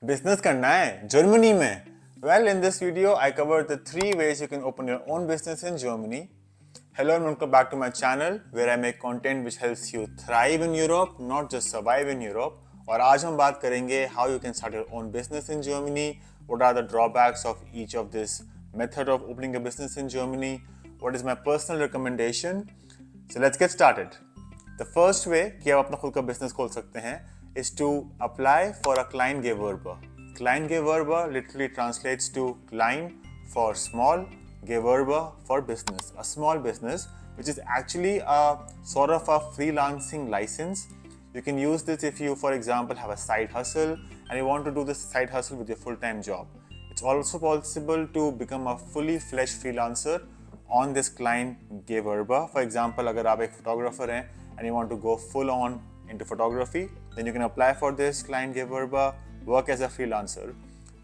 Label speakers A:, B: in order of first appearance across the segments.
A: Business करना है Germany में. Well, in this video, I covered the 3 ways you can open your own business in Germany. Hello and welcome back to my channel where I make content which helps you thrive in Europe, not just survive in Europe. और आज हम बात करेंगे how you can start your own business in Germany, what are the drawbacks of each of this method of opening a business in Germany, what is my personal recommendation. So let's get started. The first way कि आप अपना खुद का business खोल सकते हैं is to apply for a Kleingewerbe. Kleingewerbe literally translates to Klein for small, Gewerbe for business. A small business, which is actually a sort of a freelancing license. You can use this if you, for example, have a side hustle and you want to do this side hustle with your full-time job. It's also possible to become a fully fledged freelancer on this Kleingewerbe. For example, अगर आप एक photographer हैं and you want to go full on into photography, then you can apply for this Kleingewerbe, work as a freelancer.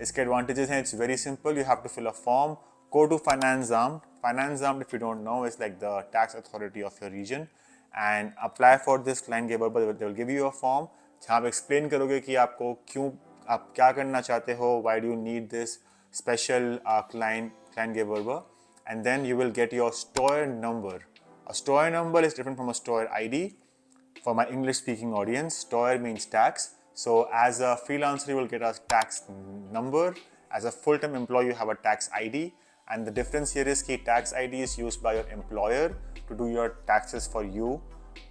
A: इसके advantages हैं, it's very simple. You have to fill a form, go to Finanzamt. Finanzamt, if you don't know, is like the tax authority of your region, and apply for this Kleingewerbe. They will give you a form जहाँ आप explain करोगे कि आपको क्यों आप क्या करना चाहते हो, why do you need this special Kleingewerbe, and then you will get your Steuernummer. A Steuernummer is different from a Steuer ID. For my English-speaking audience, Steuer means tax. So as a freelancer, you will get a tax number. As a full-time employee, you have a tax ID. And the difference here is that tax ID is used by your employer to do your taxes for you.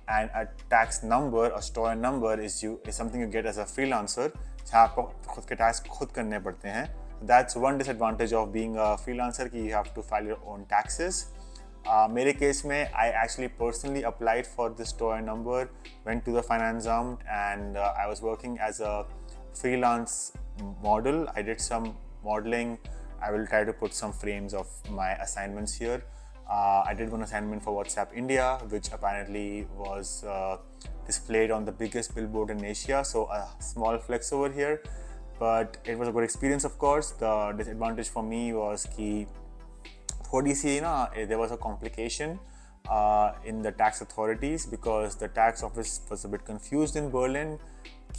A: And a tax number, a Steuer number, is something you get as a freelancer. जहाँ आपको खुद के tax खुद करने पड़ते हैं. That's one disadvantage of being a freelancer कि you have to file your own taxes. मेरे केस में I actually personally applied for this Steuer number, went to the Finanzamt, and I was working as a freelance model. I did some modeling. I will try to put some frames of my assignments here. I did one assignment for WhatsApp India, which apparently was displayed on the biggest billboard in Asia. So a small flex over here, but it was a good experience, of course. The disadvantage for me was कि थोड़ी सी ना there was a complication in the tax authorities because the tax office was a bit confused in Berlin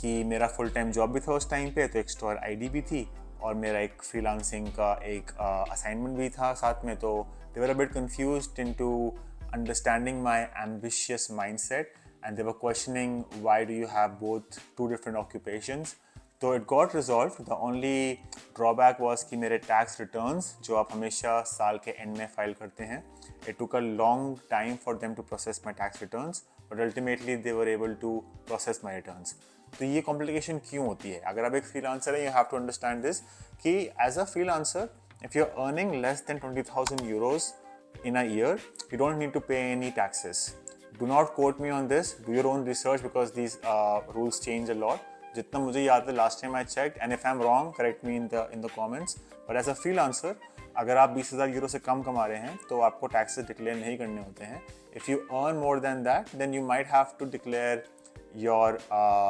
A: कि मेरा full time job भी था उस time पे, तो एक Steuer ID भी थी और मेरा एक freelancing का एक assignment भी था साथ में, तो they were a bit confused into understanding my ambitious mindset and they were questioning why do you have both two different occupations. तो it got resolved. The only drawback was कि मेरे tax returns जो आप हमेशा साल के end में file करते हैं, it took a long time for them to process my tax returns, but ultimately they were able to process my returns. तो ये complication क्यों होती है? अगर आप एक freelancer हैं, you have to understand this कि as a freelancer, if you're earning less than 20,000 euros in a year, you don't need to pay any taxes. Do not quote me on this. Do your own research because these rules change a lot. जितना मुझे याद है last time I checked, and if I'm wrong, correct me in the comments. But as a freelancer, अगर आप 20,000 euro से कम कमा रहे हैं तो आपको taxes declare नहीं करने होते हैं. If you earn more than that, then you might have to declare your,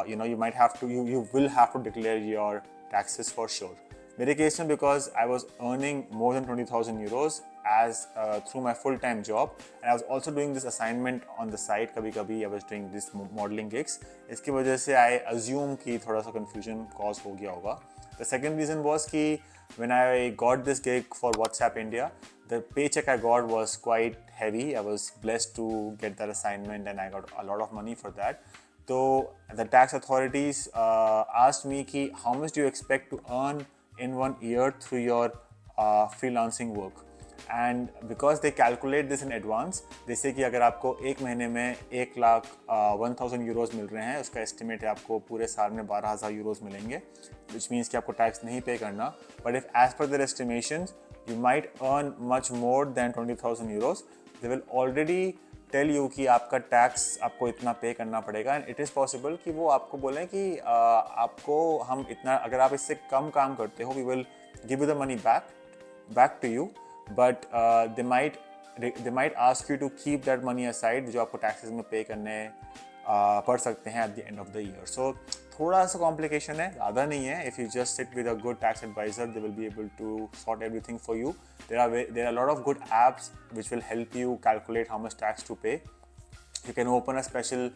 A: you will have to declare your taxes for sure. मेरे केस में because I was earning more than 20,000 euros as through my full-time job, and I was also doing this assignment on the side. कभी-कभी I was doing this modeling gigs. इसकी वजह से I assume कि थोड़ा सा confusion cause हो गया होगा. The second reason was कि when I got this gig for WhatsApp India, the paycheck I got was quite heavy. I was blessed to get that assignment and I got a lot of money for that. So the tax authorities asked me कि how much do you expect to earn in 1 year through your freelancing work. And because they calculate this in advance, they say कि अगर आपको एक महीने में 1,01,000 Euros मिल रहे हैं, उसका estimate है आपको पूरे साल में 12,000 यूरोस मिलेंगे, which means कि आपको tax नहीं pay करना. But if as per their estimations, you might earn much more than 20,000 euros, they will already tell you कि आपका tax आपको इतना pay करना पड़ेगा. And it is possible कि वो आपको बोलें कि आपको हम इतना, अगर आप इससे कम काम करते हो, we will give you the money back to you. But they might ask you to keep that money aside जो आपको taxes में pay करने पड़ सकते हैं at the end of the year. So थोड़ा सा complication है, ज़्यादा नहीं है. If you just sit with a good tax advisor, they will be able to sort everything for you. There are a lot of good apps which will help you calculate how much tax to pay. You can open a special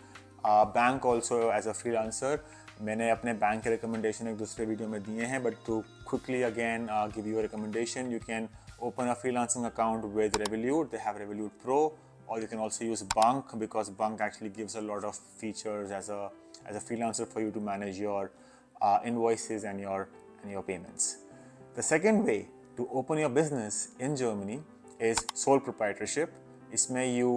A: bank also as a freelancer. मैंने अपने bank के recommendation एक दूसरे video में दिए हैं, but to quickly again give you a recommendation, you can open a freelancing account with Revolut. They have Revolut Pro, or you can also use Bunk, because Bunk actually gives a lot of features as a freelancer for you to manage your invoices and your payments. The second way to open your business in Germany is sole proprietorship. इसमें you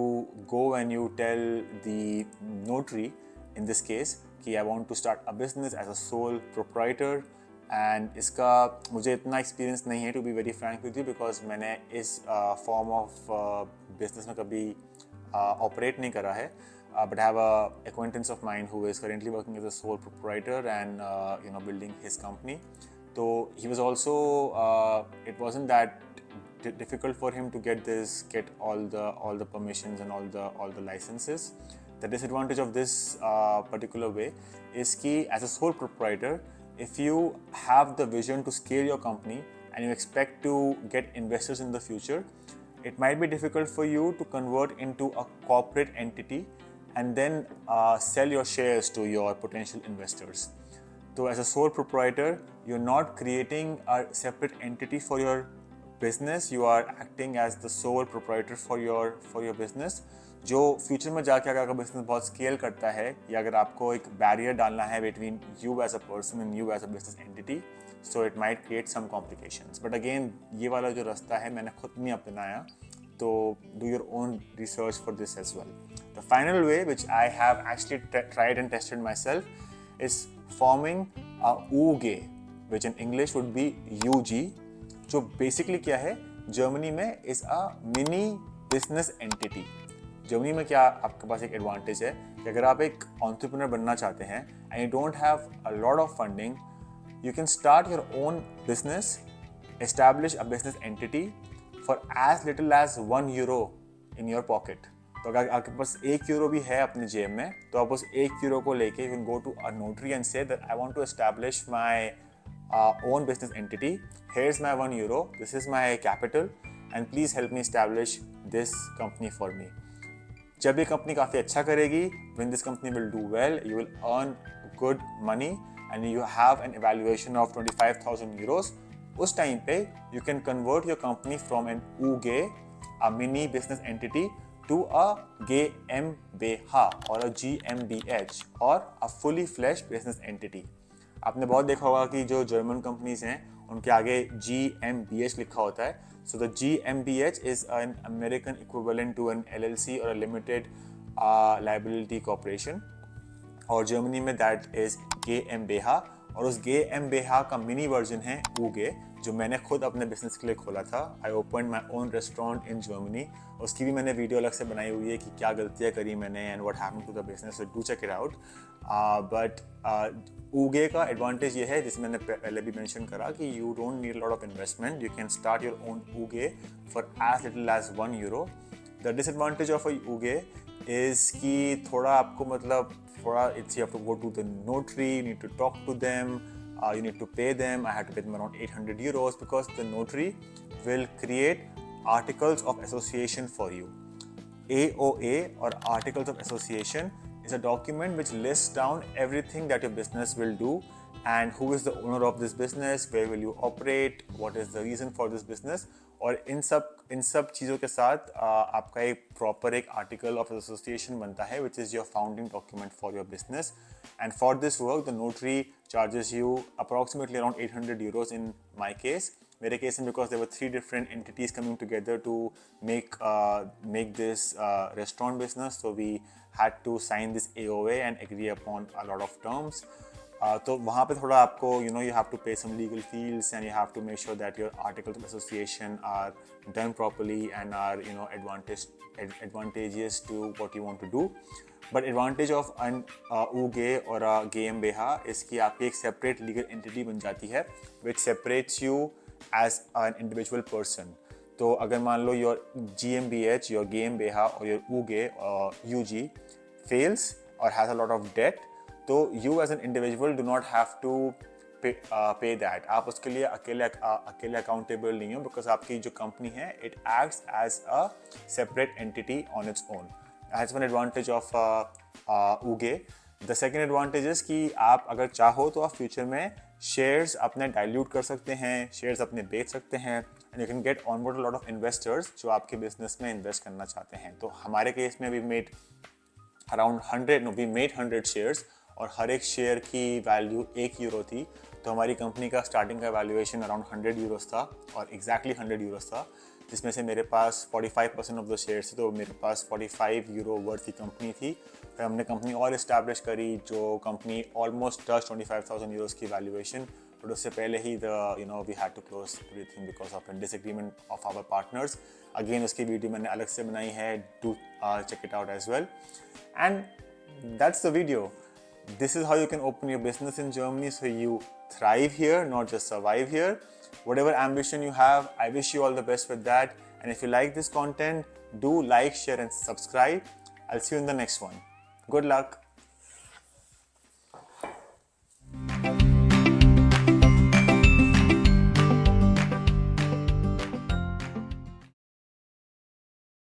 A: go and you tell the notary in this case कि I want to start a business as a sole proprietor, and इसका मुझे इतना experience नहीं है, to be very frank with you, because मैंने इस form of business में कभी ऑपरेट नहीं करा है, but I have a acquaintance of mine who is currently working as a sole proprietor and building his company. So he was also it wasn't that difficult for him to get all the permissions and all the licenses. The disadvantage of this particular way is कि as a sole proprietor, if you have the vision to scale your company and you expect to get investors in the future, it might be difficult for you to convert into a corporate entity and then sell your shares to your potential investors. So as a sole proprietor, you're not creating a separate entity for your business. You are acting as the sole proprietor for your business. जो future में जाके अगर आपका business बहुत scale करता है, या अगर आपको एक बैरियर डालना है between you as a person and you as a business entity, so it might create some complications. But again ये वाला जो रास्ता है मैंने खुद नहीं अपनाया, तो do your own research for this as well. The final way which I have actually tried and tested myself is forming a UG, which in English would be UG, जो बेसिकली क्या है, Germany में is a mini business entity. Germany में क्या आपके पास एक advantage है कि अगर आप एक एंटरप्रेन्योर बनना चाहते हैं and you don't have a lot of funding, you can start your own business, establish a business entity for as little as €1 in your pocket. तो अगर आपके पास €1 भी है अपने जेब में, तो आप उस €1 को लेके you can go to a notary and say that I want to establish my own business entity. Here's my €1. This is my capital, and please help me establish this company for me. जब ये company काफ़ी अच्छा करेगी, when this company will do well, you will earn good money and you have an evaluation of €25,000. उस time पे you can convert your company from an UG, a mini business entity, to a GmbH or a GmbH or a fully fledged business entity. आपने बहुत देखा होगा कि जो German companies हैं उनके आगे GmbH लिखा होता है. So the GmbH is an American equivalent to an LLC or a limited liability corporation. और जर्मनी में that is GmbH, और उस GmbH का मिनी वर्जन है UG, जो मैंने खुद अपने बिजनेस के लिए खोला था. I opened my own restaurant in Germany. उसकी भी मैंने वीडियो अलग से बनाई हुई है कि क्या गलतियाँ करी मैंने and what happened to the business, so do check it out. But UG का एडवांटेज ये है, जिसमें मैंने पहले भी मेंशन करा, कि you don't need a lot of investment. You can start your own UG for as little as €1. The disadvantage of a UG is कि थोड़ा आपको मतलब थोड़ा you have to go to the notary, you need to talk to them, you need to pay them. I had to pay them around €800 because the notary will create articles of association for you. AOA or Articles of Association is a document which lists down everything that your business will do and who is the owner of this business, where will you operate, what is the reason for this business. और इन सब चीज़ों के साथ आपका एक proper एक article of association बनता है, which is your founding document for your business. And for this work the notary charges you approximately around €800 in my case. मेरे केस में because there were 3 different entities coming together to make this restaurant business, so we had to sign this AOA and agree upon a lot of terms. तो वहाँ पे थोड़ा आपको you have to pay some legal fees and you have to make sure that your articles of association are done properly and are advantageous to what you want to do. But advantage of an UG or a GmbH is कि आपकी एक separate legal entity बन जाती है which separates you as an individual person. तो अगर मान लो your GmbH, your GmbH or your UG fails or has a lot of debt, तो you as an individual do not have to pay that. आप उसके लिए अकेले accountable नहीं हो, because आपकी जो company है it acts as a separate entity on its own. That's one advantage of UG. The second advantage is कि आप अगर चाहो तो आप फ्यूचर में शेयर्स अपने डाइल्यूट कर सकते हैं, शेयर्स अपने बेच सकते हैं, and you can get onboard lot of investors जो आपके बिजनेस में इन्वेस्ट करना चाहते हैं. तो हमारे केस में वी मेड अराउंड 100 शेयर्स और हर एक शेयर की वैल्यू €1 थी. तो हमारी कंपनी का स्टार्टिंग का वैल्यूएशन अराउंड €100 था और एग्जैक्टली €100 था, जिसमें से मेरे पास 45% ऑफ द शेयर्स थे. तो मेरे पास €45 वर्थ की कंपनी थी. फिर हमने कंपनी और इस्टेब्लिश करी जो कंपनी ऑलमोस्ट टच €25,000 की वैल्यूएशन. बट उससे पहले ही we had to close everything because of a disagreement of our partners. Again उसकी वीडियो मैंने अलग से बनाई है, do check it out as well. And that's the video. This is how you can open your business in Germany so you thrive here, not just survive here. Whatever ambition you have, I wish you all the best with that. And if you like this content, do like, share and subscribe. I'll see you in the next one. Good luck.